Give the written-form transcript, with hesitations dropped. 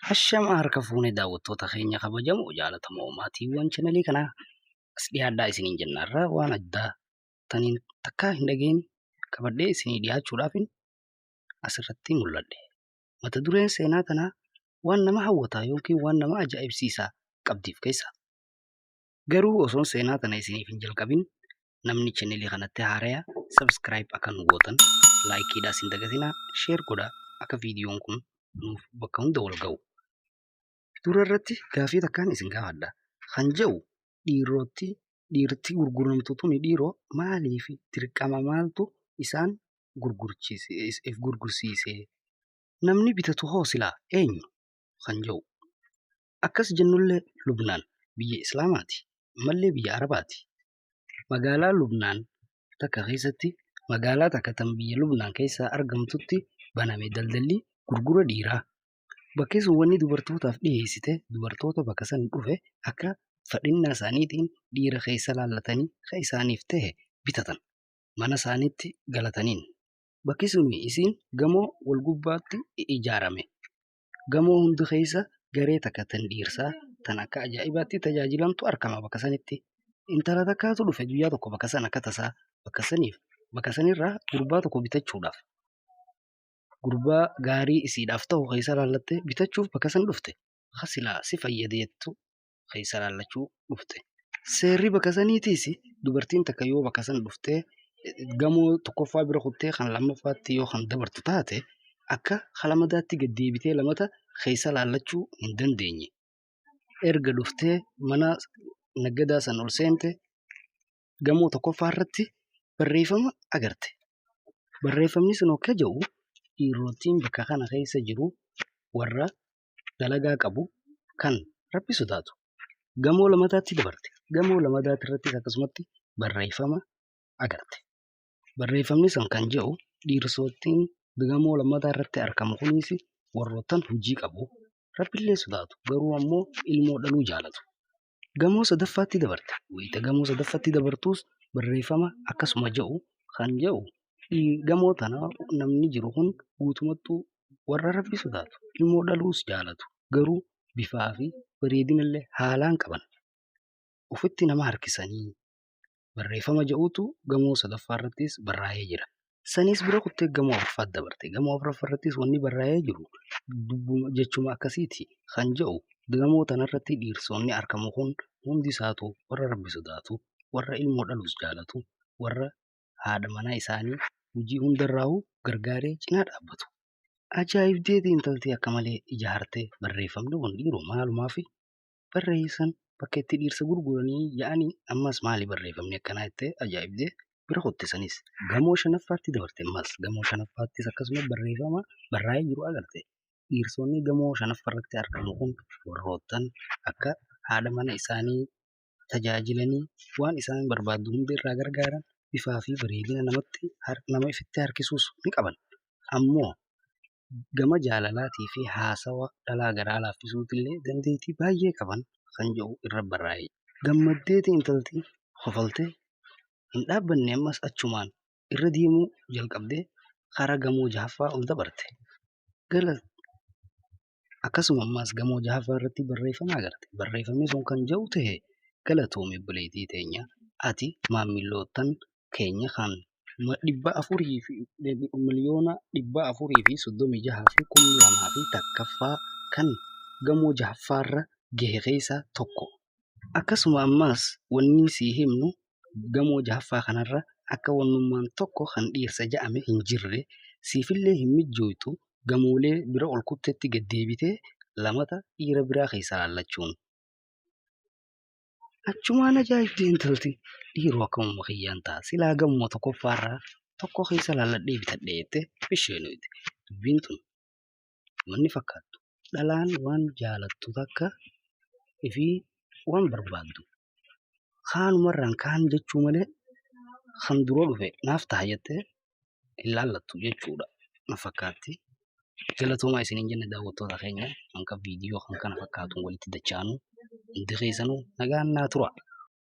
Hashama harka fuunee daawwattoota keenya kabajamoo jaalatamoo maatiiwwan chanelii kanaa as dhiyaadhaa isiniin jennaarraa waan addaa taniin takkaa hin dhageenye qabadhee isinii dhiyaachuudhaafin asirratti mul'adhe. Mata dureen seenaa tanaa waan nama hawwataa yookiin waan nama ajaa'ibsiisaa qabdiif keessa. Garuu osoon seenaa tana isiniif hin jalqabin namni chanelii kanatti haaraya subscribe akka nu gootan laayikiidhaa isin dagatinaa sheer godhaa akka viidiyoon kun nuuf bakka hunda wal ga'u. Dura irratti gaafii takkaan isin gaafadha. Kan jedhu dhiirti gurguramtutu ni dhiiroo maaliif dirqama maaltu isaan gurgursiise? Namni bitatu hoo silaa eenyu? Kan jedhu. Akkas jennullee Lubnaan biyya Islaamaati. Mallee biyya Arabaati. Magaalaa Lubnaan takka keessatti magaalaa takka tan biyya Lubnaan keessaa argamtutti baname daldalli gurgura dhiiraa. Bakki sun wanni dubartootaaf dhiyeessite dubartoota bakka san dhufe akka fedhii isaaniitiin dhiira keessa laallatanii kan isaaniif ta'e bitatan mana isaaniitti galataniin. Bakki sun isiin gamoo wal gubbaatti ijaarame. Gamoo hundi keessa garee takka tan dhiirsaa tan akka ajaa'ibaatti tajaajilamtu argama bakka sanitti. Intala takkaatu dhufe guyyaa tokko bakka san akka tasaa bakka sanirraa gurbaa tokko bitachuudhaaf. Gurbaa gaarii isiidhaaf ta'u keessa laallattee bitachuuf bakka san dhufte. Hasilaa si fayyadeettu keessa laallachuu dhufte. Seerri bakka saniitiis dubartiin takka yoo bakka san dhuftee gamoo tokkoffaa bira kuttee kan lammaffaatti yoo kan dabartu taate akka halamadaatti gad deebitee lamata keessa laallachuu hin dandeenye. Erga dhuftee mana naggadaa san ol seente gamoo tokkoffaa irratti barreeffama agarte. Barreeffamni sun akka jedhu dhiirottiin bakka kana keessa jiru warra dalagaa qabu kan Rabbi sodaatu. Gamoo lamataatti dabarte. Gamoo lamadaatti irrattis akkasumatti barreeffama agarte. Barreeffamni sun kan jedhu dhiirottiin gamoo lamataa irratti argamu kunis warroottan hojii qabu. Rabbillee sodaatu garuu ammoo ilmoo dhaluu jaalatu. Gamoo sadaffaatti dabarte. Wayita gamoo sadaffaatti dabartuus barreeffama akkasuma jedhu kan jedhu gamoo tana namni jiru kun guutumattuu warra Rabbi sodaatu ilmoo dhaluus jaalatu garuu bifaa fi bareedinallee haalaan qaban ofitti nama harkisanii barreeffama jedhutu gamoo sadaffaa irrattis barraa'ee jira. Sanis bira kuttee gamoo afuraffaatti dabarte. Gamoo afuraffaa irrattis wanni barraa'ee jiru jechuma akkasiiti kan jedhu gamoo tanarratti dhiironni argamu kun hundi isaatu warra Rabbi sodaatu warra ilmoo dhaluus jaalatu warra haadha manaa isaanii hojii hundarraa'u gargaaree cinaa dhaabbatu. Ajaa'ibdeetii intalti akka malee ijaartee barreeffamni kun dhiiroo maalumaaf barreessan bakka itti dhiirsa gurguranii yaa'anii ammas maali barreeffamni akkanaa jettee ajaa'ibdee bira kutte sanis gamoo shanaffaatti dabarte. Ammas gamoo shanaffaattis akkasuma barreeffama barraa'ee jiru agarte. Dhiirsonni gamoo shanaffaarratti argamu kun warroottan akka haadha mana isaanii tajaajilanii waan isaan barbaadu hundi irraa gargaaran bifaa fi bareedina nama ifitti harkisuus ni qaban. Ammoo gama jaalalaatii fi haasawa dhalaa garaa laaffisuutillee dandeettii baay'ee qaban kan jedhu irra barraa'e. Gammaddeetii intalti hofaltee hin dhaabbanne ammas achumaan irra deemuu jalqabdee karaa gamoo jahaffaa ol dabarte. Akkasuma ammas gamoo jahaffaa irratti barreeffama agarte. Barreeffamni sun kan jedhu ta'e galatoome obboleettii teenya ati maamilootan keenya kan miliyoona 436,200 kan gamoo jahaffaarra gahe keessaa tokko. Akkasuma ammas wanni sii himnu gamoo jahaffaa kanarra akka wannummaan tokko kan dhiirsa ja'ame hin jirre siifillee hin mijjooytu gamoolee bira ol kutteetti gad deebitee lamata dhiira biraa keessa laallachuun. Achumaan ajaa'ibdee intalti dhiiroo akkamuma kiyyaan ta'a silaa gamoo tokkoffaarraa tokko keessa laalladhee bitadhee jettee bisheenuuti. Dubbiin tun wanni fakkaattu dhalaan waan jaalattu takka fi waan barbaaddu kaanumarraan kaan jechuu malee kan duroo dhufe naaf ta'a jettee hin laallattu jechuudha na fakkaatti. Galatoomaa isiniin jenna daawwattoota keenya hanqa viidiyoo kan kana fakkaatuun walitti dachaanu hundi keessanuu nagaan naa tura.